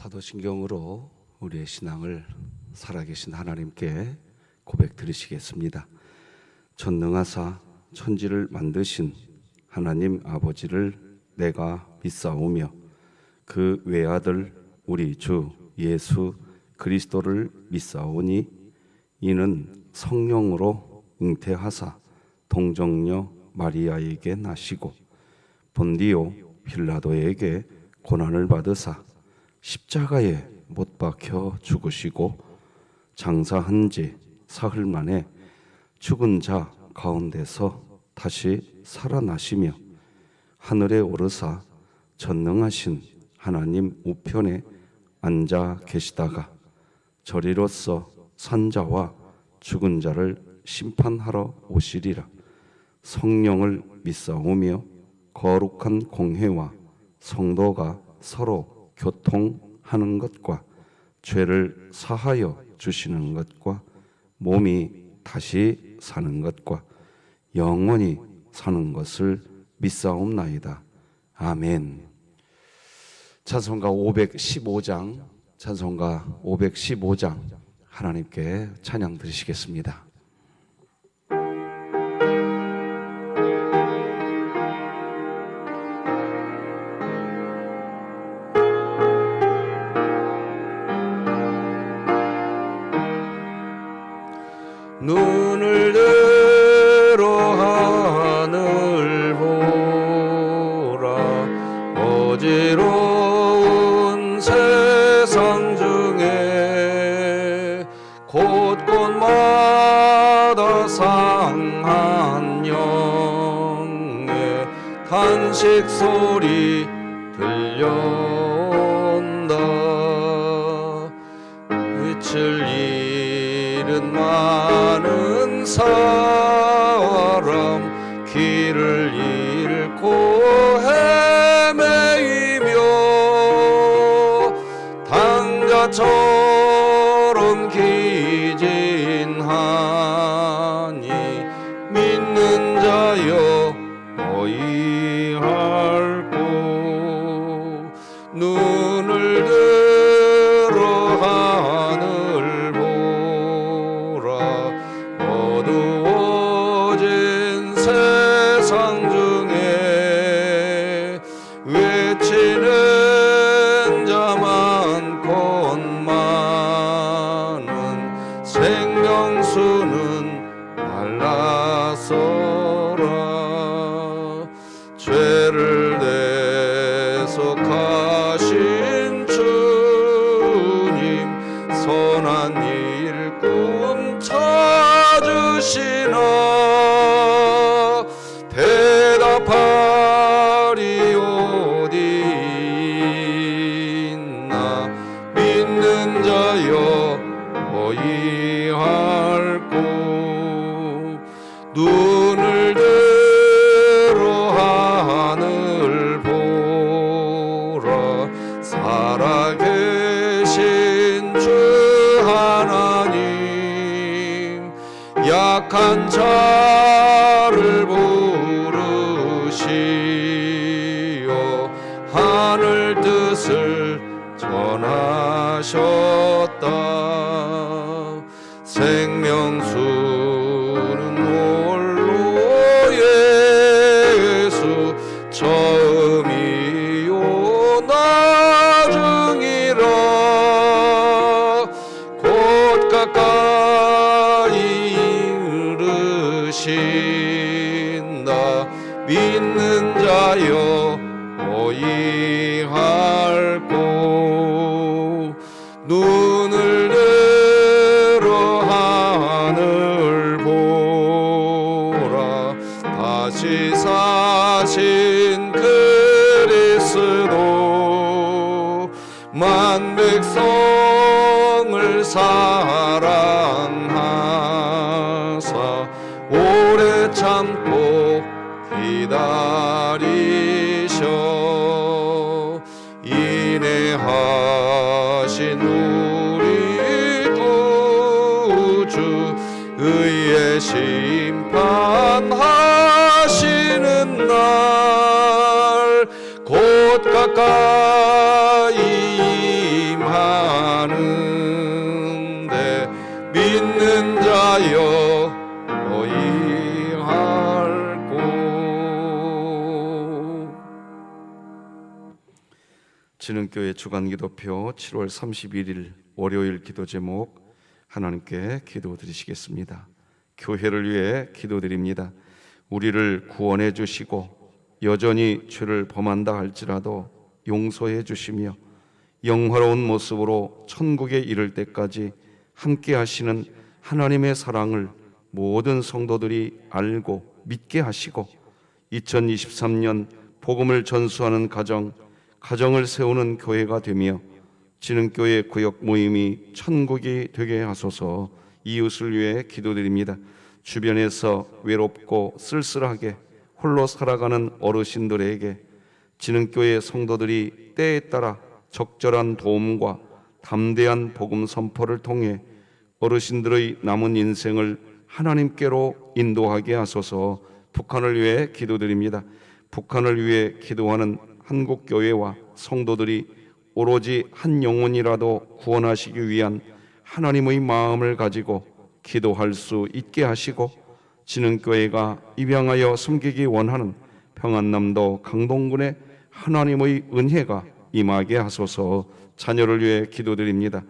사도신경으로 우리의 신앙을 살아계신 하나님께 고백 드리시겠습니다. 전능하사 천지를 만드신 하나님 아버지를 내가 믿사오며 그 외아들 우리 주 예수 그리스도를 믿사오니 이는 성령으로 잉태하사 동정녀 마리아에게 나시고 본디오 빌라도에게 고난을 받으사 십자가에 못 박혀 죽으시고 장사한 지 사흘 만에 죽은 자 가운데서 다시 살아나시며 하늘에 오르사 전능하신 하나님 우편에 앉아 계시다가 저리로서 산자와 죽은 자를 심판하러 오시리라. 성령을 믿사오며 거룩한 공회와 성도가 서로 교통하는 것과 죄를 사하여 주시는 것과 몸이 다시 사는 것과 영원히 사는 것을 믿사옵나이다. 아멘. 찬송가 515장 하나님께 찬양 드리시겠습니다. 눈을 들어 하늘 보라. 어지러운 세상 중에 곳곳마다 상한 영의 탄식 소리 들려온다. 빛을 잃은 많은 사람 길을 잃고 헤매이며 당자처럼 기진하니 믿는 자여 어이할꼬. 눈을 들어 하늘 보라. 어두워진 세상 중에 외치는 자 많건 많은 생명수는 말라서라. 죄를 대속하신 주님 선한 일꾼 찾으시나. 대답하리 어디 있나. 믿는 자여 어이할꼬. 눈을 들어 하늘 보라. 살아계신 주 하나님 약한 자를 부르시어 하늘 뜻을 전하셨다. 생명수는 홀로 예수 처음이요 나중이라. 곧 가까이 이르신다. 믿는 자여 어이할꼬. 눈을 들어 하늘 보라. 다시 사신 그리스도 만 백성을 사랑하사 오래 참고 기다리셔. 인내하신 우리 구주 의의 심판하시는 날 곧 가까이 지능교회 주간기도표 7월 31일 월요일 기도 제목 하나님께 기도드리시겠습니다. 교회를 위해 기도드립니다. 우리를 구원해 주시고 여전히 죄를 범한다 할지라도 용서해 주시며 영화로운 모습으로 천국에 이를 때까지 함께 하시는 하나님의 사랑을 모든 성도들이 알고 믿게 하시고 2023년 복음을 전수하는 가정을 세우는 교회가 되며 지능교회 구역 모임이 천국이 되게 하소서. 이웃을 위해 기도드립니다. 주변에서 외롭고 쓸쓸하게 홀로 살아가는 어르신들에게 지능교회 성도들이 때에 따라 적절한 도움과 담대한 복음 선포를 통해 어르신들의 남은 인생을 하나님께로 인도하게 하소서. 북한을 위해 기도드립니다. 북한을 위해 기도하는 한국교회와 성도들이 오로지 한 영혼이라도 구원하시기 위한 하나님의 마음을 가지고 기도할 수 있게 하시고 지능교회가 입양하여 섬기기 원하는 평안남도 강동군의 하나님의 은혜가 임하게 하소서. 자녀를 위해 기도드립니다.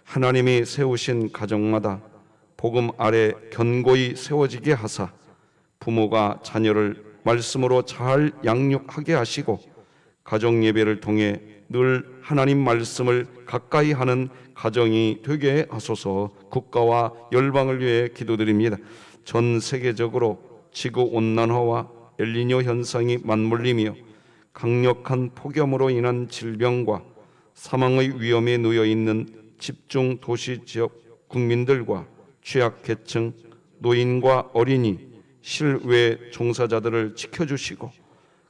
하나님이 세우신 가정마다 복음 아래 견고히 세워지게 하사 부모가 자녀를 말씀으로 잘 양육하게 하시고 가정 예배를 통해 늘 하나님 말씀을 가까이 하는 가정이 되게 하소서. 국가와 열방을 위해 기도드립니다. 전 세계적으로 지구 온난화와 엘니뇨 현상이 맞물리며 강력한 폭염으로 인한 질병과 사망의 위험에 놓여 있는 집중 도시 지역 국민들과 취약계층, 노인과 어린이, 실외 종사자들을 지켜주시고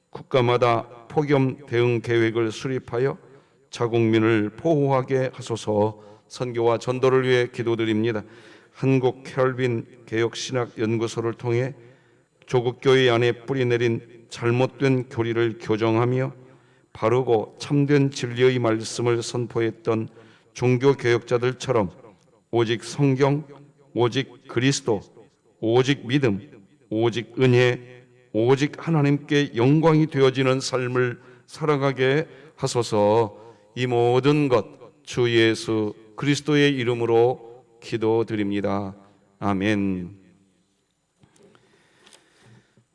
국가마다 폭염 대응 계획을 수립하여 자국민을 보호하게 하소서. 선교와 전도를 위해 기도드립니다. 한국 켈빈 개혁신학연구소를 통해 조국교회 안에 뿌리내린 잘못된 교리를 교정하며 바르고 참된 진리의 말씀을 선포했던 종교개혁자들처럼 오직 성경, 오직 그리스도, 오직 믿음, 오직 은혜, 오직 하나님께 영광이 되어지는 삶을 살아가게 하소서. 이 모든 것 주 예수 그리스도의 이름으로 기도드립니다. 아멘.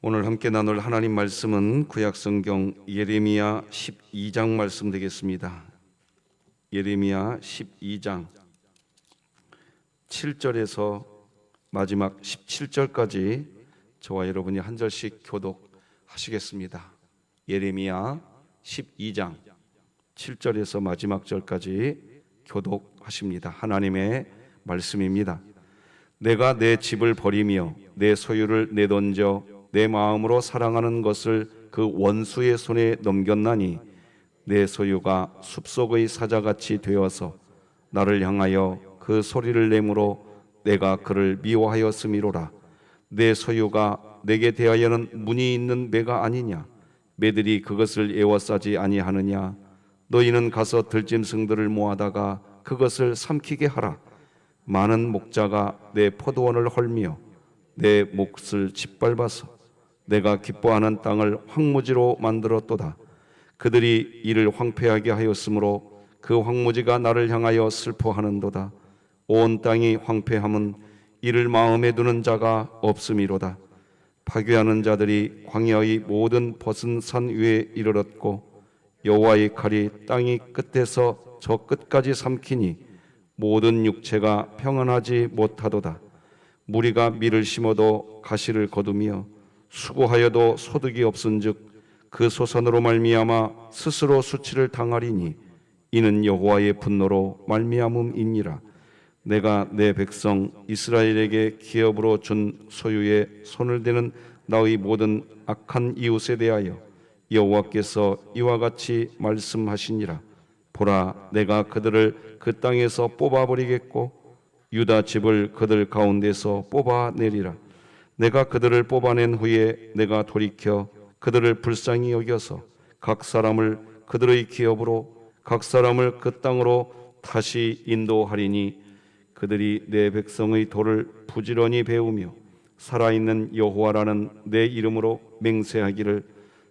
오늘 함께 나눌 하나님 말씀은 구약성경 예레미야 12장 말씀 되겠습니다. 예레미야 12장 7절에서 마지막 17절까지 저와 여러분이 한 절씩 교독하시겠습니다. 예레미야 12장 7절에서 마지막 절까지 교독하십니다. 하나님의 말씀입니다. 내가 내 집을 버리며 내 소유를 내던져 내 마음으로 사랑하는 것을 그 원수의 손에 넘겼나니 내 소유가 숲속의 사자같이 되어서 나를 향하여 그 소리를 내므로 내가 그를 미워하였음이로라. 내 소유가 내게 대하여는 문이 있는 매가 아니냐? 매들이 그것을 에워싸지 아니하느냐? 너희는 가서 들짐승들을 모아다가 그것을 삼키게 하라. 많은 목자가 내 포도원을 헐며 내 몫을 짓밟아서 내가 기뻐하는 땅을 황무지로 만들었도다. 그들이 이를 황폐하게 하였으므로 그 황무지가 나를 향하여 슬퍼하는도다. 온 땅이 황폐함은 이를 마음에 두는 자가 없음이로다. 파괴하는 자들이 광야의 모든 벗은 산 위에 이르렀고 여호와의 칼이 땅이 끝에서 저 끝까지 삼키니 모든 육체가 평안하지 못하도다. 무리가 밀을 심어도 가시를 거두며 수고하여도 소득이 없은즉 그 소산으로 말미암아 스스로 수치를 당하리니 이는 여호와의 분노로 말미암음이니라. 내가 내 백성 이스라엘에게 기업으로 준 소유에 손을 대는 나의 모든 악한 이웃에 대하여 여호와께서 이와 같이 말씀하시니라. 보라, 내가 그들을 그 땅에서 뽑아버리겠고 유다 집을 그들 가운데서 뽑아내리라. 내가 그들을 뽑아낸 후에 내가 돌이켜 그들을 불쌍히 여겨서 각 사람을 그들의 기업으로 각 사람을 그 땅으로 다시 인도하리니 그들이 내 백성의 도를 부지런히 배우며 살아있는 여호와라는 내 이름으로 맹세하기를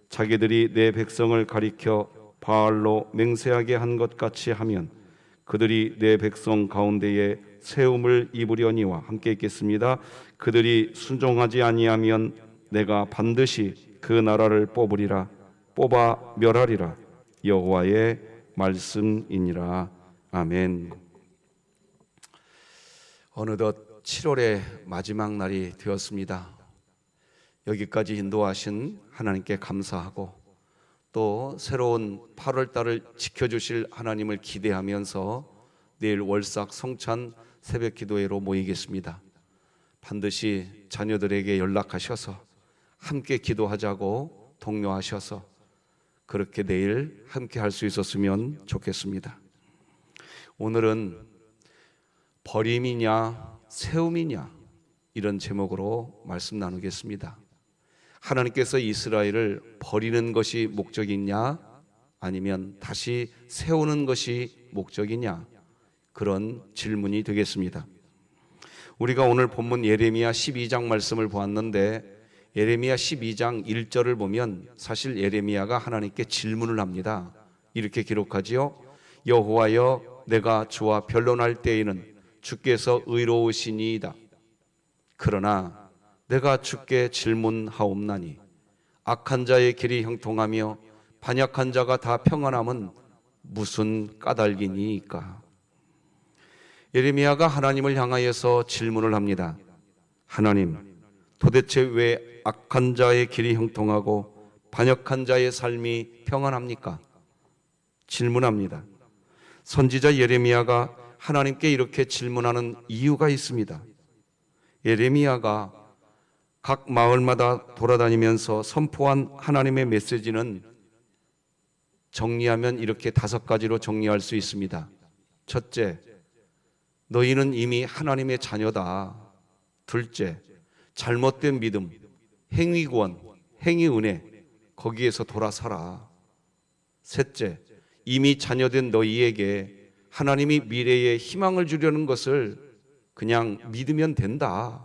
자기들이 내 백성을 가리켜 바알로 맹세하게 한 것 같이 하면 그들이 내 백성 가운데에 세움을 입으려니와 함께 읽겠습니다. 그들이 순종하지 아니하면 내가 반드시 그 나라를 뽑아 멸하리라. 여호와의 말씀이니라. 아멘. 어느덧 7월의 마지막 날이 되었습니다. 여기까지 인도하신 하나님께 감사하고 또 새로운 8월 달을 지켜주실 하나님을 기대하면서 내일 월삭 성찬 새벽 기도회로 모이겠습니다. 반드시 자녀들에게 연락하셔서 함께 기도하자고 독려하셔서 그렇게 내일 함께 할 수 있었으면 좋겠습니다. 오늘은 버림이냐 세움이냐 이런 제목으로 말씀 나누겠습니다. 하나님께서 이스라엘을 버리는 것이 목적이냐 아니면 다시 세우는 것이 목적이냐, 그런 질문이 되겠습니다. 우리가 오늘 본문 예레미야 12장 말씀을 보았는데 예레미야 12장 1절을 보면 사실 예레미야가 하나님께 질문을 합니다. 이렇게 기록하지요. 여호와여, 내가 주와 변론할 때에는 주께서 의로우시니이다. 그러나 내가 주께 질문하옵나니 악한 자의 길이 형통하며 반역한 자가 다 평안함은 무슨 까닭이니까. 예레미야가 하나님을 향하여서 질문을 합니다. 하나님, 도대체 왜 악한 자의 길이 형통하고 반역한 자의 삶이 평안합니까? 질문합니다. 선지자 예레미야가 하나님께 이렇게 질문하는 이유가 있습니다. 예레미야가 각 마을마다 돌아다니면서 선포한 하나님의 메시지는 정리하면 이렇게 5가지로 정리할 수 있습니다. 첫째, 너희는 이미 하나님의 자녀다. 둘째, 잘못된 믿음, 행위구원, 행위은혜, 거기에서 돌아서라. 셋째, 이미 자녀된 너희에게 하나님이 미래에 희망을 주려는 것을 그냥 믿으면 된다.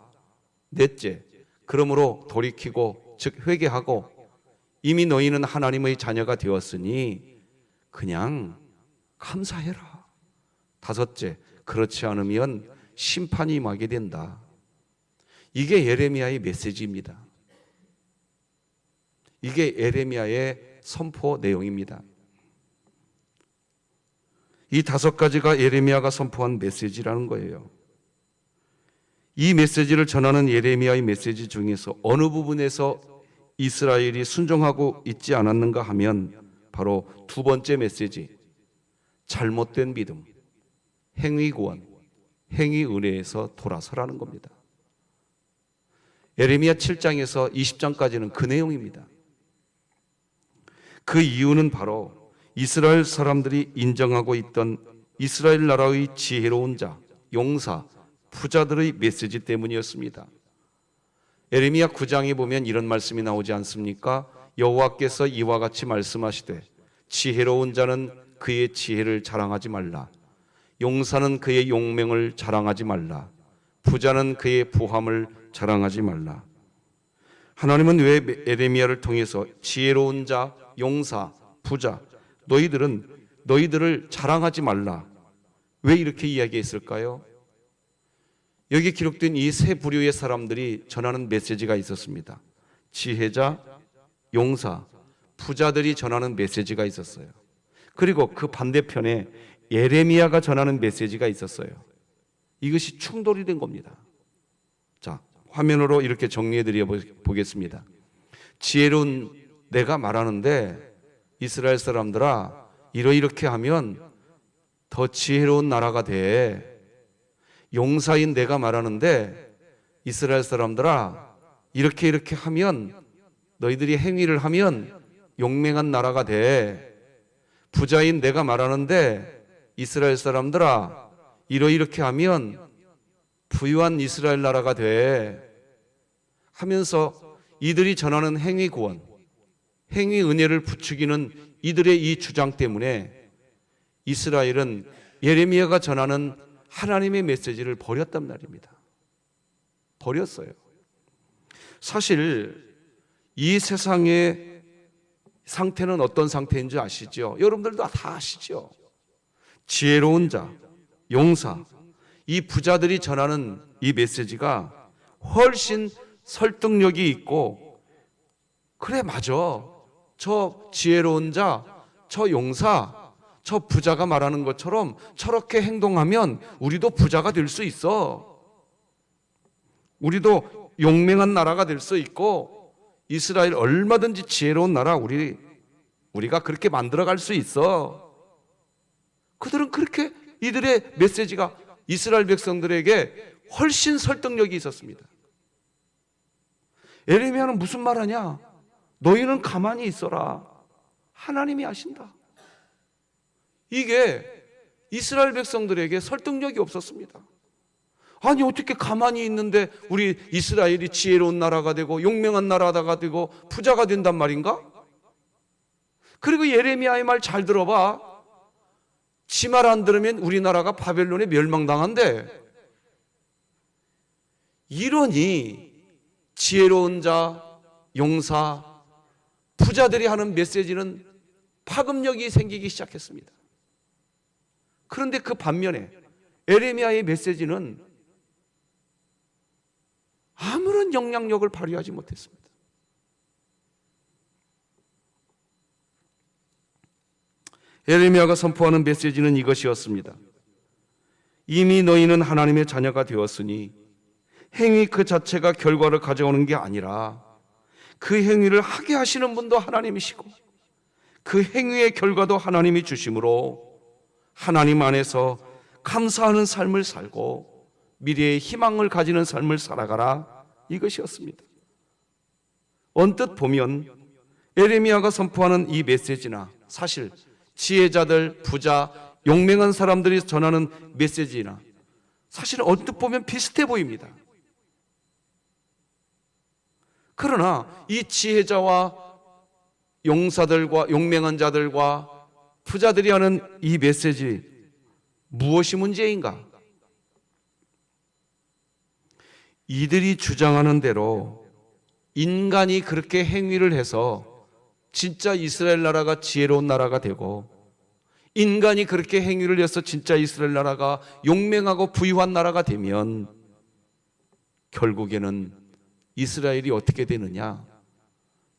넷째, 그러므로 돌이키고 즉 회개하고 이미 너희는 하나님의 자녀가 되었으니 그냥 감사해라. 다섯째, 그렇지 않으면 심판이 임하게 된다. 이게 예레미야의 메시지입니다. 이게 예레미야의 선포 내용입니다. 이 5가지가 예레미야가 선포한 메시지라는 거예요. 이 메시지를 전하는 예레미야의 메시지 중에서 어느 부분에서 이스라엘이 순종하고 있지 않았는가 하면 바로 2번째 메시지, 잘못된 믿음, 행위구원, 행위은혜에서 돌아서라는 겁니다. 예레미야 7장에서 20장까지는 그 내용입니다. 그 이유는 바로 이스라엘 사람들이 인정하고 있던 이스라엘 나라의 지혜로운 자, 용사, 부자들의 메시지 때문이었습니다. 예레미야 9장에 보면 이런 말씀이 나오지 않습니까? 여호와께서 이와 같이 말씀하시되 지혜로운 자는 그의 지혜를 자랑하지 말라. 용사는 그의 용맹을 자랑하지 말라. 부자는 그의 부함을 자랑하지 말라. 하나님은 왜 예레미야를 통해서 지혜로운 자, 용사, 부자, 너희들을 자랑하지 말라, 왜 이렇게 이야기했을까요? 여기 기록된 이 세 부류의 사람들이 전하는 메시지가 있었습니다. 지혜자, 용사, 부자들이 전하는 메시지가 있었어요. 그리고 그 반대편에 예레미야가 전하는 메시지가 있었어요. 이것이 충돌이 된 겁니다. 자, 화면으로 이렇게 정리해 드려 보겠습니다. 지혜로운 내가 말하는데 이스라엘 사람들아, 이렇게 하면 더 지혜로운 나라가 돼. 용사인 내가 말하는데 이스라엘 사람들아, 이렇게 하면, 너희들이 행위를 하면 용맹한 나라가 돼. 부자인 내가 말하는데 이스라엘 사람들아, 이렇게 하면 부유한 이스라엘 나라가 돼. 하면서 이들이 전하는 행위 구원, 행위 은혜를 부추기는 이들의 이 주장 때문에 이스라엘은 예레미야가 전하는 하나님의 메시지를 버렸단 말입니다. 버렸어요. 사실 이 세상에 상태는 어떤 상태인 줄 아시죠? 여러분들도 다 아시죠? 지혜로운 자, 용사, 이 부자들이 전하는 이 메시지가 훨씬 설득력이 있고, 그래 맞아, 저 지혜로운 자, 저 용사, 저 부자가 말하는 것처럼 저렇게 행동하면 우리도 부자가 될 수 있어. 우리도 용맹한 나라가 될 수 있고, 이스라엘 얼마든지 지혜로운 나라 우리가 그렇게 만들어갈 수 있어. 그들은 그렇게, 이들의 메시지가 이스라엘 백성들에게 훨씬 설득력이 있었습니다. 예레미야는 무슨 말하냐? 너희는 가만히 있어라. 하나님이 아신다. 이게 이스라엘 백성들에게 설득력이 없었습니다. 아니 어떻게 가만히 있는데 우리 이스라엘이 지혜로운 나라가 되고 용맹한 나라가 되고 부자가 된단 말인가? 그리고 예레미야의 말 잘 들어봐. 지 말 안 들으면 우리나라가 바벨론에 멸망당한대. 이러니 지혜로운 자, 용사, 부자들이 하는 메시지는 파급력이 생기기 시작했습니다. 그런데 그 반면에 예레미야의 메시지는 아무런 영향력을 발휘하지 못했습니다. 예레미야가 선포하는 메시지는 이것이었습니다. 이미 너희는 하나님의 자녀가 되었으니 행위 그 자체가 결과를 가져오는 게 아니라 그 행위를 하게 하시는 분도 하나님이시고 그 행위의 결과도 하나님이 주심으로 하나님 안에서 감사하는 삶을 살고 미래의 희망을 가지는 삶을 살아가라, 이것이었습니다. 언뜻 보면 예레미야가 선포하는 이 메시지나 사실 지혜자들, 부자, 용맹한 사람들이 전하는 메시지나 사실 언뜻 보면 비슷해 보입니다. 그러나 이 지혜자와 용사들과 용맹한 자들과 부자들이 하는 이 메시지, 무엇이 문제인가? 이들이 주장하는 대로 인간이 그렇게 행위를 해서 진짜 이스라엘 나라가 지혜로운 나라가 되고, 인간이 그렇게 행위를 해서 진짜 이스라엘 나라가 용맹하고 부유한 나라가 되면 결국에는 이스라엘이 어떻게 되느냐?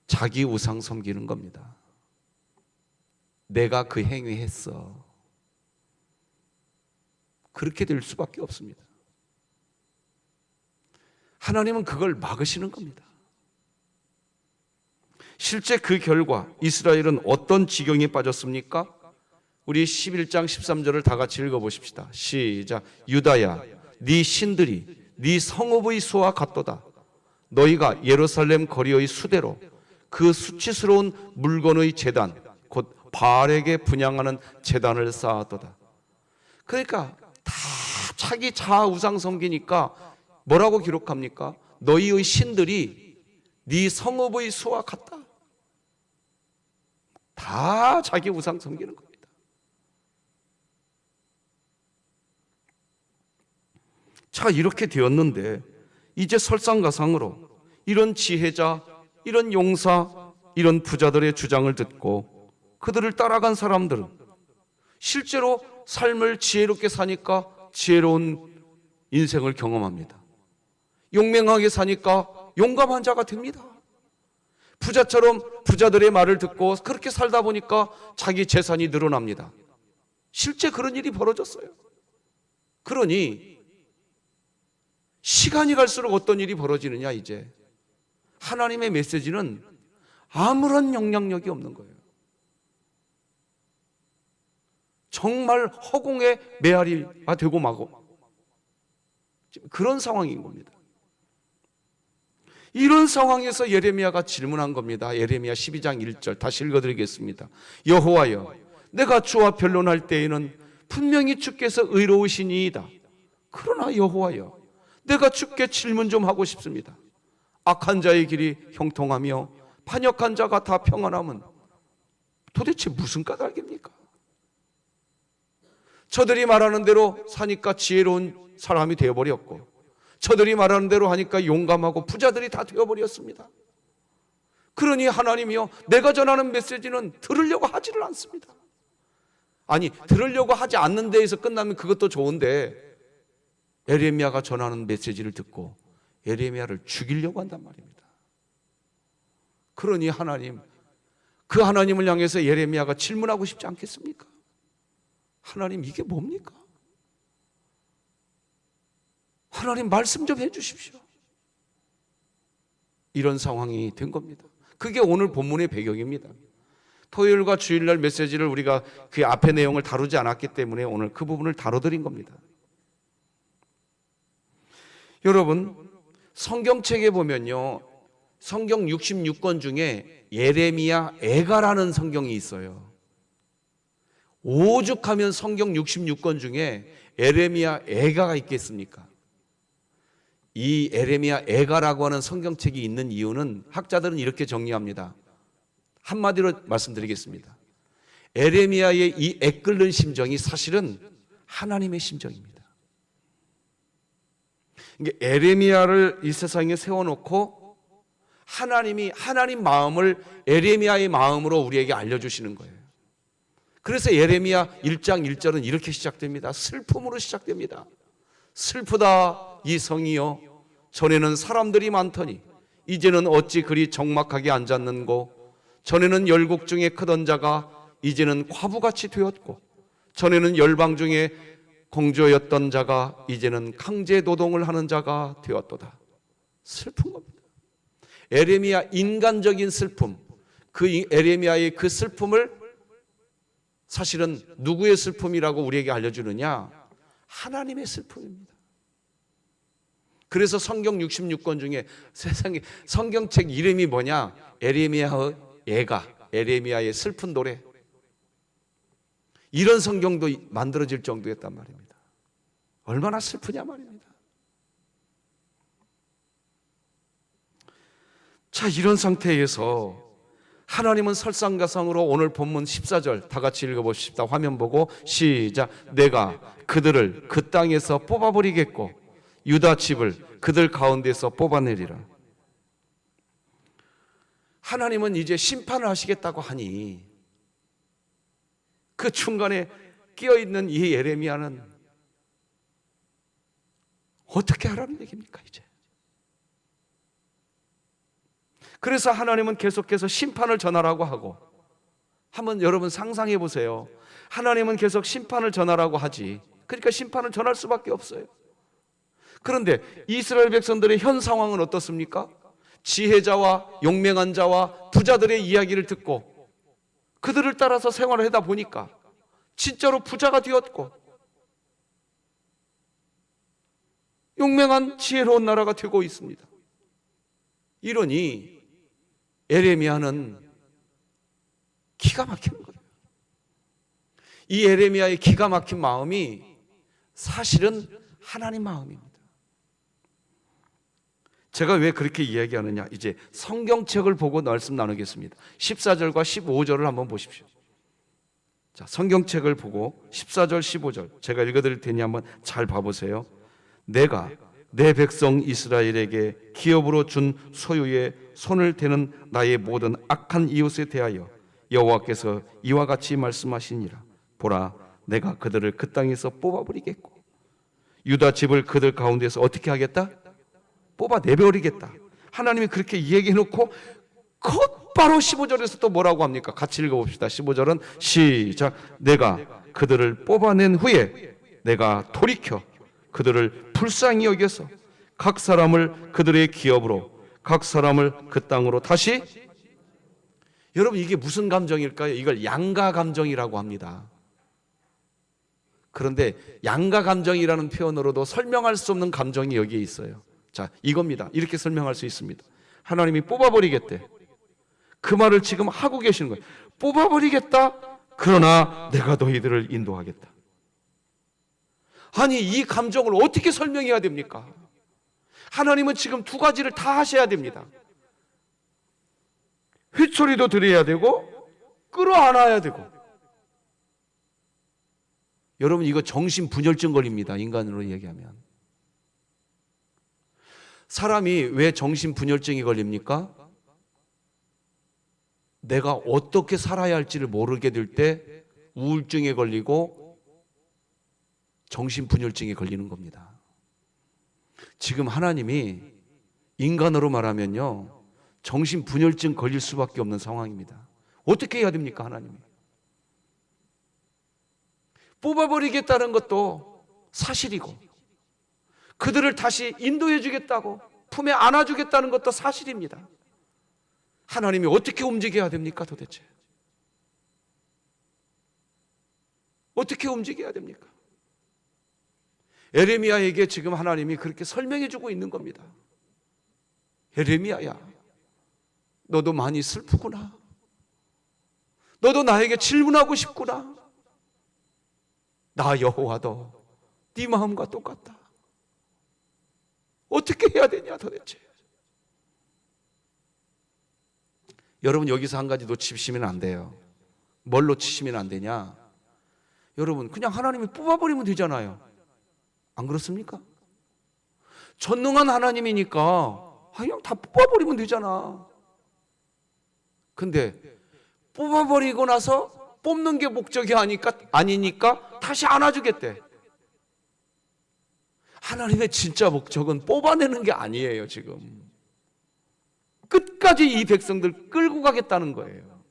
자기 우상 섬기는 겁니다. 내가 그 행위했어. 그렇게 될 수밖에 없습니다. 하나님은 그걸 막으시는 겁니다. 실제 그 결과 이스라엘은 어떤 지경에 빠졌습니까? 우리 11장 13절을 다 같이 읽어보십시다. 시작. 유다야, 네 신들이 네 성읍의 수와 같도다. 너희가 예루살렘 거리의 수대로 그 수치스러운 물건의 제단, 곧 바알에게 분향하는 제단을 쌓았도다. 그러니까 다 자기 자아 우상 섬기니까 뭐라고 기록합니까? 너희의 신들이 네 성읍의 수와 같다. 다 자기 우상 섬기는 겁니다. 자, 이렇게 되었는데 이제 설상가상으로 이런 지혜자, 이런 용사, 이런 부자들의 주장을 듣고 그들을 따라간 사람들은 실제로 삶을 지혜롭게 사니까 지혜로운 인생을 경험합니다. 용맹하게 사니까 용감한 자가 됩니다. 부자처럼 부자들의 말을 듣고 그렇게 살다 보니까 자기 재산이 늘어납니다. 실제 그런 일이 벌어졌어요. 그러니 시간이 갈수록 어떤 일이 벌어지느냐, 이제 하나님의 메시지는 아무런 영향력이 없는 거예요. 정말 허공의 메아리가 되고 마고 그런 상황인 겁니다. 이런 상황에서 예레미야가 질문한 겁니다. 예레미야 12장 1절 다시 읽어드리겠습니다. 여호와여, 내가 주와 변론할 때에는 분명히 주께서 의로우시니이다. 그러나 여호와여, 내가 주께 질문 좀 하고 싶습니다. 악한 자의 길이 형통하며 반역한 자가 다 평안함은 도대체 무슨 까닭입니까? 저들이 말하는 대로 사니까 지혜로운 사람이 되어버렸고, 저들이 말하는 대로 하니까 용감하고 부자들이 다 되어버렸습니다. 그러니 하나님이요, 내가 전하는 메시지는 들으려고 하지를 않습니다. 아니, 들으려고 하지 않는 데에서 끝나면 그것도 좋은데 예레미야가 전하는 메시지를 듣고 예레미야를 죽이려고 한단 말입니다. 그러니 하나님, 그 하나님을 향해서 예레미야가 질문하고 싶지 않겠습니까? 하나님, 이게 뭡니까? 하나님, 말씀 좀 해주십시오. 이런 상황이 된 겁니다. 그게 오늘 본문의 배경입니다. 토요일과 주일날 메시지를 우리가 그 앞의 내용을 다루지 않았기 때문에 오늘 그 부분을 다뤄드린 겁니다. 여러분, 성경책에 보면요, 성경 66권 중에 예레미야 애가라는 성경이 있어요. 오죽하면 성경 66권 중에 예레미야 애가가 있겠습니까? 이 예레미야 애가라고 하는 성경책이 있는 이유는 학자들은 이렇게 정리합니다. 한마디로 말씀드리겠습니다. 예레미야의 이 애끓는 심정이 사실은 하나님의 심정입니다. 예레미야를 이 세상에 세워놓고 하나님이 하나님 마음을 예레미야의 마음으로 우리에게 알려주시는 거예요. 그래서 예레미야 1장 1절은 이렇게 시작됩니다. 슬픔으로 시작됩니다. 슬프다 이 성이여, 전에는 사람들이 많더니 이제는 어찌 그리 적막하게 앉았는고, 전에는 열국 중에 크던 자가 이제는 과부같이 되었고, 전에는 열방 중에 공주였던 자가 이제는 강제 노동을 하는 자가 되었도다. 슬픈 겁니다. 예레미야 인간적인 슬픔, 그 예레미야의 그 슬픔을 사실은 누구의 슬픔이라고 우리에게 알려주느냐? 하나님의 슬픔입니다. 그래서 성경 66권 중에 세상에 성경책 이름이 뭐냐? 예레미야의 애가, 예레미야의 슬픈 노래. 이런 성경도 만들어질 정도였단 말입니다. 얼마나 슬프냐 말입니다. 자, 이런 상태에서 하나님은 설상가상으로 오늘 본문 14절 다 같이 읽어보십시다. 화면 보고 시작. 내가 그들을 그 땅에서 뽑아버리겠고 유다 집을 그들 가운데서 뽑아내리라. 하나님은 이제 심판을 하시겠다고 하니 그 중간에 끼어있는 이 예레미야는 어떻게 하라는 얘기입니까 이제? 그래서 하나님은 계속해서 심판을 전하라고 하고, 한번 여러분 상상해 보세요. 하나님은 계속 심판을 전하라고 하지, 그러니까 심판을 전할 수밖에 없어요. 그런데 이스라엘 백성들의 현 상황은 어떻습니까? 지혜자와 용맹한 자와 부자들의 이야기를 듣고 그들을 따라서 생활을 하다 보니까 진짜로 부자가 되었고 용맹한 지혜로운 나라가 되고 있습니다. 이러니 예레미야는 기가 막히는 거예요. 이 예레미야의 기가 막힌 마음이 사실은 하나님 마음입니다. 제가 왜 그렇게 이야기하느냐, 이제 성경책을 보고 말씀 나누겠습니다. 14절과 15절을 한번 보십시오. 자, 성경책을 보고 14절 15절 제가 읽어드릴 테니 한번 잘 봐보세요. 내가 내 백성 이스라엘에게 기업으로 준 소유에 손을 대는 나의 모든 악한 이웃에 대하여 여호와께서 이와 같이 말씀하시니라. 보라, 내가 그들을 그 땅에서 뽑아버리겠고 유다 집을 그들 가운데서 어떻게 하겠다? 뽑아내버리겠다. 하나님이 그렇게 얘기해놓고 곧바로 15절에서 또 뭐라고 합니까? 같이 읽어봅시다. 15절은 시작. 내가 그들을 뽑아낸 후에 내가 돌이켜 그들을 불쌍히 여겨서 각 사람을 그들의 기업으로 각 사람을 그 땅으로 다시. 여러분, 이게 무슨 감정일까요? 이걸 양가 감정이라고 합니다. 그런데 양가 감정이라는 표현으로도 설명할 수 없는 감정이 여기에 있어요. 자, 이겁니다. 이렇게 설명할 수 있습니다. 하나님이 뽑아버리겠대. 그 말을 지금 하고 계시는 거예요. 뽑아버리겠다. 그러나 내가 너희들을 인도하겠다. 아니, 이 감정을 어떻게 설명해야 됩니까? 하나님은 지금 두 가지를 다 하셔야 됩니다. 휘소리도 들어야 되고 끌어안아야 되고. 여러분, 이거 정신분열증 걸립니다. 인간으로 얘기하면. 사람이 왜 정신분열증이 걸립니까? 내가 어떻게 살아야 할지를 모르게 될 때 우울증에 걸리고 정신분열증에 걸리는 겁니다. 지금 하나님이 인간으로 말하면요, 정신분열증 걸릴 수밖에 없는 상황입니다. 어떻게 해야 됩니까, 하나님이? 뽑아버리겠다는 것도 사실이고, 그들을 다시 인도해 주겠다고 품에 안아주겠다는 것도 사실입니다. 하나님이 어떻게 움직여야 됩니까, 도대체? 어떻게 움직여야 됩니까? 에레미야에게 지금 하나님이 그렇게 설명해 주고 있는 겁니다. 에레미야야, 너도 많이 슬프구나. 너도 나에게 질문하고 싶구나. 나 여호와도 네 마음과 똑같다. 어떻게 해야 되냐 도대체? 여러분, 여기서 한 가지 놓치시면 안 돼요. 뭘 놓치시면 안 되냐? 여러분, 그냥 하나님이 뽑아버리면 되잖아요. 안 그렇습니까? 전능한 하나님이니까 그냥 다 뽑아버리면 되잖아. 근데 뽑아버리고 나서 뽑는 게 목적이 아니니까 다시 안아주겠대. 하나님의 진짜 목적은 뽑아내는 게 아니에요. 지금 끝까지 이 백성들 끌고 가겠다는 거예요.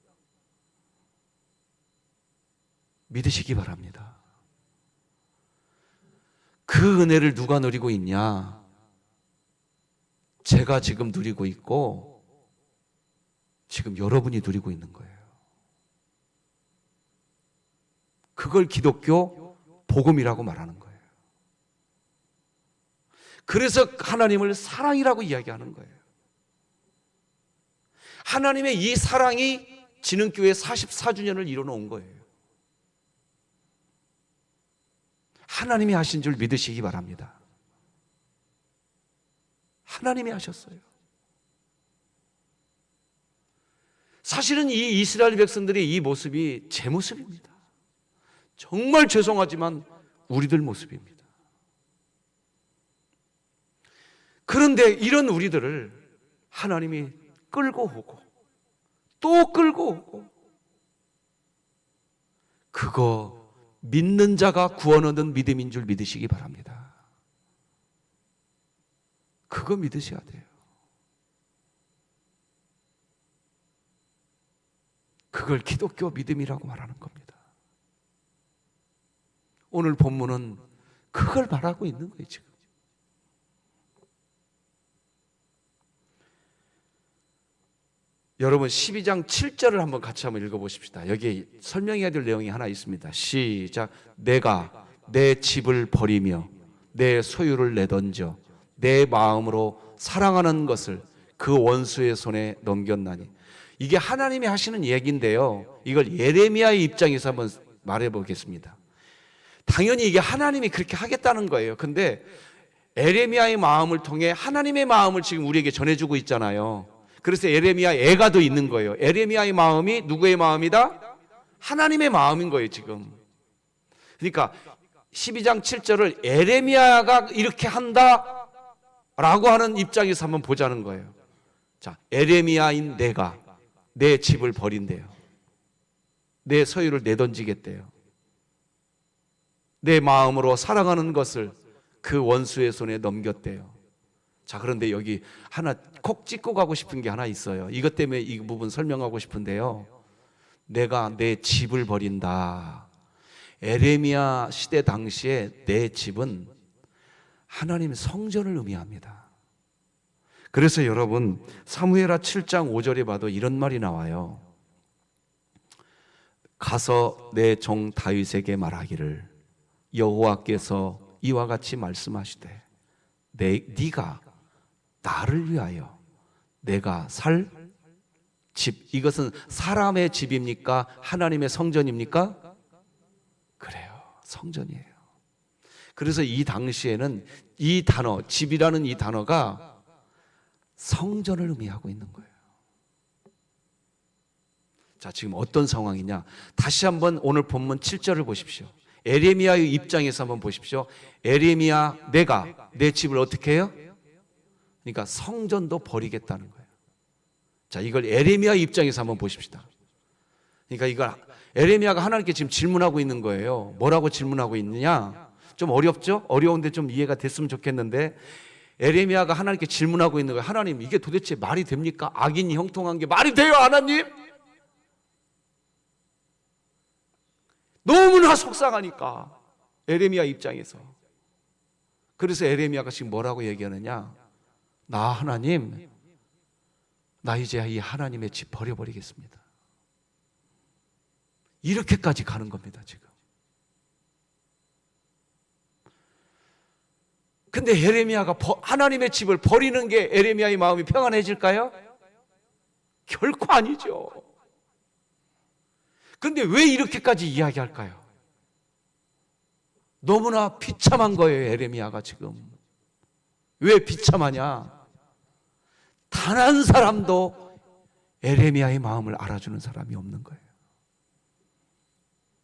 믿으시기 바랍니다. 그 은혜를 누가 누리고 있냐? 제가 지금 누리고 있고 지금 여러분이 누리고 있는 거예요. 그걸 기독교 복음이라고 말하는 거예요. 그래서 하나님을 사랑이라고 이야기하는 거예요. 하나님의 이 사랑이 진흥교회 44주년을 이뤄놓은 거예요. 하나님이 하신 줄 믿으시기 바랍니다. 하나님이 하셨어요. 사실은 이 이스라엘 백성들의 이 모습이 제 모습입니다. 정말 죄송하지만 우리들 모습입니다. 그런데 이런 우리들을 하나님이 끌고 오고 또 끌고 오고, 그거 믿는 자가 구원 얻는 믿음인 줄 믿으시기 바랍니다. 그거 믿으셔야 돼요. 그걸 기독교 믿음이라고 말하는 겁니다. 오늘 본문은 그걸 말하고 있는 거예요. 지금 여러분 12장 7절을 한번 같이 한번 읽어보십시다. 여기에 설명해야 될 내용이 하나 있습니다. 시작. 내가 내 집을 버리며 내 소유를 내던져 내 마음으로 사랑하는 것을 그 원수의 손에 넘겼나니. 이게 하나님이 하시는 얘기인데요, 이걸 예레미야의 입장에서 한번 말해보겠습니다. 당연히 이게 하나님이 그렇게 하겠다는 거예요. 근데 예레미야의 마음을 통해 하나님의 마음을 지금 우리에게 전해주고 있잖아요. 그래서 예레미야 애가도 있는 거예요. 예레미야의 마음이 누구의 마음이다? 하나님의 마음인 거예요 지금. 그러니까 12장 7절을 예레미야가 이렇게 한다 라고 하는 입장에서 한번 보자는 거예요. 자, 예레미야인 내가 내 집을 버린대요. 내 소유를 내던지겠대요. 내 마음으로 사랑하는 것을 그 원수의 손에 넘겼대요. 자, 그런데 여기 하나 콕 찍고 가고 싶은 게 하나 있어요. 이것 때문에 이 부분 설명하고 싶은데요, 내가 내 집을 버린다. 에레미야 시대 당시에 내 집은 하나님 성전을 의미합니다. 그래서 여러분 사무엘하 7장 5절에 봐도 이런 말이 나와요. 가서 내 종 다윗에게 말하기를 여호와께서 이와 같이 말씀하시되 네가 나를 위하여 내가 살 집, 이것은 사람의 집입니까? 하나님의 성전입니까? 그래요, 성전이에요. 그래서 이 당시에는 이 단어, 집이라는 이 단어가 성전을 의미하고 있는 거예요. 자, 지금 어떤 상황이냐? 다시 한번 오늘 본문 7절을 보십시오. 에레미야의 입장에서 한번 보십시오. 에레미야, 내가 내 집을 어떻게 해요? 그러니까 성전도 버리겠다는 거예요. 자, 이걸 에레미야 입장에서 한번 보십시다. 그러니까 이걸 에레미야가 하나님께 지금 질문하고 있는 거예요. 뭐라고 질문하고 있느냐? 좀 어렵죠? 어려운데 좀 이해가 됐으면 좋겠는데, 에레미야가 하나님께 질문하고 있는 거예요. 하나님, 이게 도대체 말이 됩니까? 악인이 형통한 게 말이 돼요, 하나님? 너무나 속상하니까, 에레미야 입장에서. 그래서 에레미야가 지금 뭐라고 얘기하느냐? 나 하나님, 나 이제 이 하나님의 집 버려버리겠습니다. 이렇게까지 가는 겁니다, 지금. 근데 에레미야가 하나님의 집을 버리는 게 에레미야의 마음이 평안해질까요? 결코 아니죠. 근데 왜 이렇게까지 이야기할까요? 너무나 비참한 거예요, 에레미야가 지금. 왜 비참하냐? 단 한 사람도 에레미야의 마음을 알아주는 사람이 없는 거예요.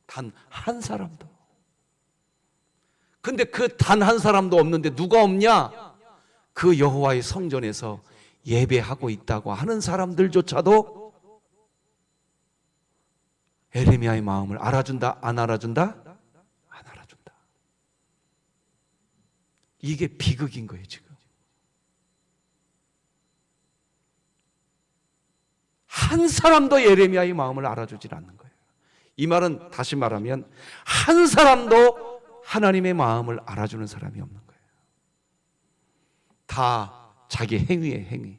단 한 사람도. 근데 그 단 한 사람도 없는데 누가 없냐? 그 여호와의 성전에서 예배하고 있다고 하는 사람들조차도 에레미야의 마음을 알아준다? 안 알아준다? 안 알아준다. 이게 비극인 거예요, 지금. 한 사람도 에레미야의 마음을 알아주질 않는 거예요. 이 말은 다시 말하면 한 사람도 하나님의 마음을 알아주는 사람이 없는 거예요. 다 자기 행위의 행위.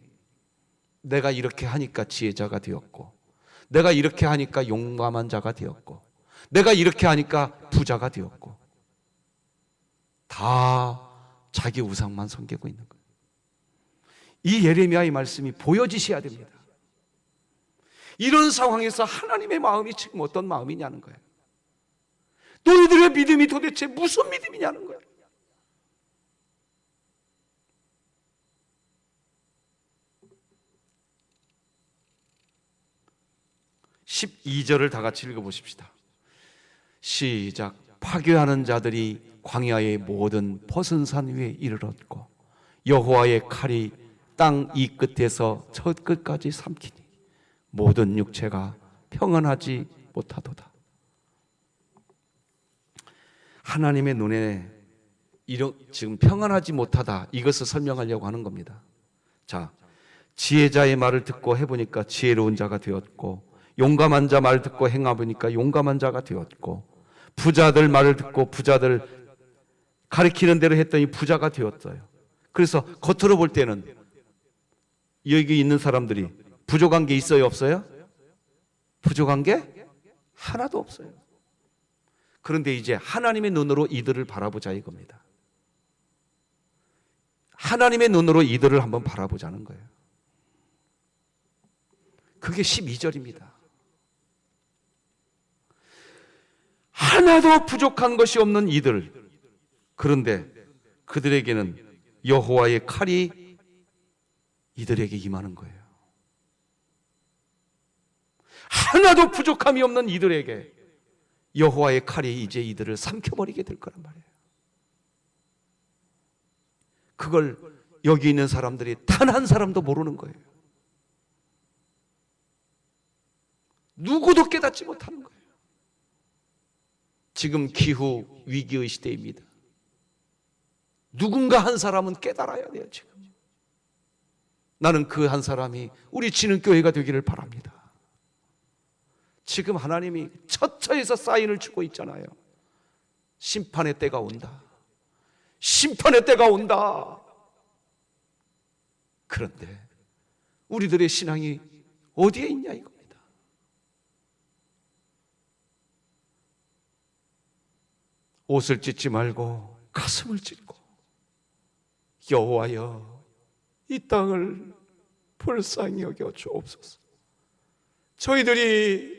내가 이렇게 하니까 지혜자가 되었고, 내가 이렇게 하니까 용감한 자가 되었고, 내가 이렇게 하니까 부자가 되었고, 다 자기 우상만 섬기고 있는 거예요. 이 예레미야의 말씀이 보여지셔야 됩니다. 이런 상황에서 하나님의 마음이 지금 어떤 마음이냐는 거예요. 너희들의 믿음이 도대체 무슨 믿음이냐는 거예요. (12절을) 다 같이 읽어보십시다. 시작. 파괴하는 자들이 광야의 모든 벗은 산 위에 이르렀고 여호와의 칼이 땅 이 끝에서 저 끝까지 삼키니 모든 육체가 평안하지 못하도다. 하나님의 눈에 지금 평안하지 못하다, 이것을 설명하려고 하는 겁니다. 자, 지혜자의 말을 듣고 해보니까 지혜로운 자가 되었고, 용감한 자 말 듣고 행해보니까 용감한 자가 되었고, 부자들 말을 듣고 부자들 가리키는 대로 했더니 부자가 되었어요. 그래서 겉으로 볼 때는 여기 있는 사람들이 부족한 게 있어요, 없어요? 부족한 게 하나도 없어요. 그런데 이제 하나님의 눈으로 이들을 바라보자 이겁니다. 하나님의 눈으로 이들을 한번 바라보자는 거예요. 그게 12절입니다. 하나도 부족한 것이 없는 이들. 그런데 그들에게는 여호와의 칼이 이들에게 임하는 거예요. 하나도 부족함이 없는 이들에게 여호와의 칼이 이제 이들을 삼켜버리게 될 거란 말이에요. 그걸 여기 있는 사람들이 단 한 사람도 모르는 거예요. 누구도 깨닫지 못하는 거예요. 지금 기후 위기의 시대입니다. 누군가 한 사람은 깨달아야 돼요, 지금. 나는 그 한 사람이 우리 진흥교회가 되기를 바랍니다. 지금 하나님이 처처에서 사인을 주고 있잖아요. 심판의 때가 온다. 심판의 때가 온다. 그런데 우리들의 신앙이 어디에 있냐 이겁니다. 옷을 찢지 말고 가슴을 찢고 여호와여 이 땅을 불쌍히 여겨 주옵소서. 저희들이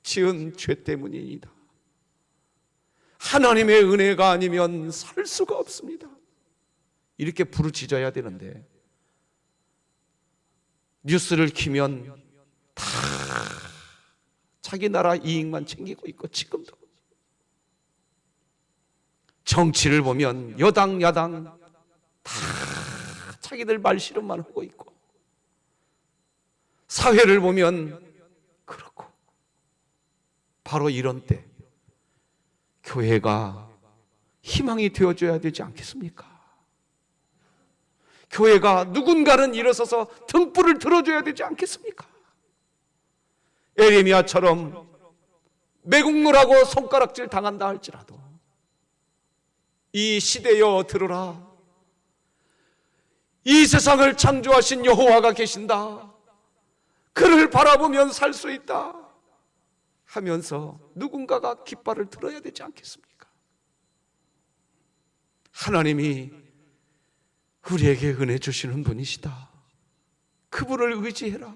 지은 죄 때문이니다. 하나님의 은혜가 아니면 살 수가 없습니다. 이렇게 부르짖어야 되는데 뉴스를 키면 다 자기 나라 이익만 챙기고 있고, 지금도 정치를 보면 여당 야당 다 자기들 말씨름만 하고 있고, 사회를 보면 그렇고, 바로 이런 때 교회가 희망이 되어줘야 되지 않겠습니까? 교회가 누군가는 일어서서 등불을 들어줘야 되지 않겠습니까? 에레미야처럼 매국노라고 손가락질 당한다 할지라도 이 시대여 들으라, 이 세상을 창조하신 여호와가 계신다, 그를 바라보면 살 수 있다 하면서 누군가가 깃발을 들어야 되지 않겠습니까? 하나님이 우리에게 은혜 주시는 분이시다, 그분을 의지해라.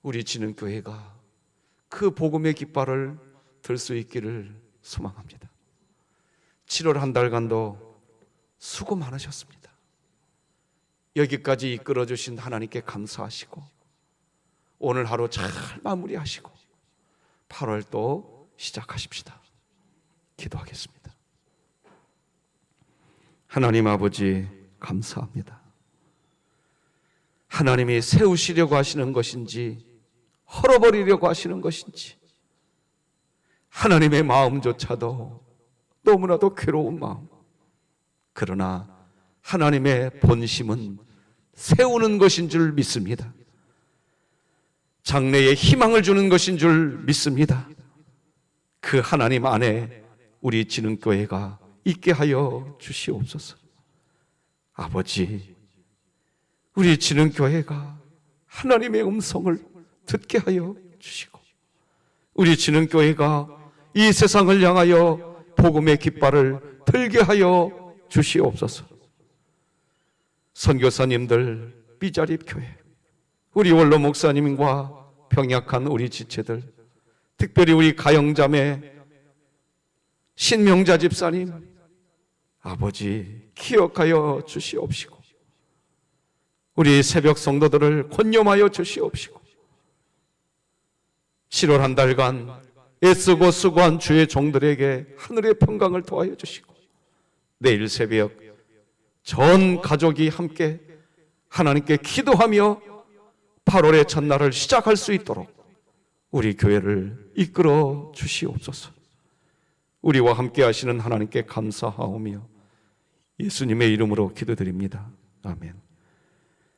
우리 진흥교회가 그 복음의 깃발을 들 수 있기를 소망합니다. 7월 한 달간도 수고 많으셨습니다. 여기까지 이끌어 주신 하나님께 감사하시고 오늘 하루 잘 마무리하시고 8월 또 시작하십시다. 기도하겠습니다. 하나님 아버지, 감사합니다. 하나님이 세우시려고 하시는 것인지 헐어버리려고 하시는 것인지 하나님의 마음조차도 너무나도 괴로운 마음, 그러나 하나님의 본심은 세우는 것인 줄 믿습니다. 장래에 희망을 주는 것인 줄 믿습니다. 그 하나님 안에 우리 진흥교회가 있게 하여 주시옵소서. 아버지, 우리 진흥교회가 하나님의 음성을 듣게 하여 주시고 우리 진흥교회가 이 세상을 향하여 복음의 깃발을 들게 하여 주시옵소서. 선교사님들, 삐자립교회, 우리 원로 목사님과 병약한 우리 지체들, 특별히 우리 가영자매 신명자 집사님, 아버지 기억하여 주시옵시고 우리 새벽 성도들을 권념하여 주시옵시고 7월 한 달간 애쓰고 수고한 주의 종들에게 하늘의 평강을 도와여 주시고 내일 새벽 전 가족이 함께 하나님께 기도하며 8월의 첫날을 시작할 수 있도록 우리 교회를 이끌어 주시옵소서. 우리와 함께 하시는 하나님께 감사하오며 예수님의 이름으로 기도드립니다. 아멘.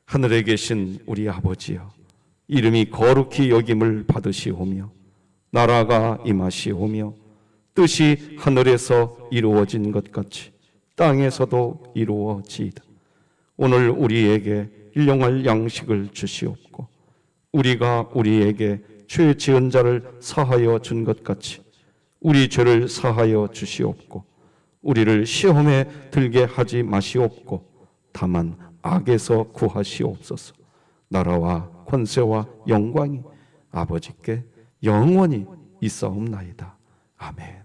하늘에 계신 우리 아버지여, 이름이 거룩히 여김을 받으시오며 나라가 임하시오며 뜻이 하늘에서 이루어진 것 같이 땅에서도 이루어지이다. 오늘 우리에게 일용할 양식을 주시옵고 우리가 우리에게 죄 지은 자를 사하여 준 것 같이 우리 죄를 사하여 주시옵고 우리를 시험에 들게 하지 마시옵고 다만 악에서 구하시옵소서. 나라와 권세와 영광이 아버지께 영원히 있사옵나이다. 아멘.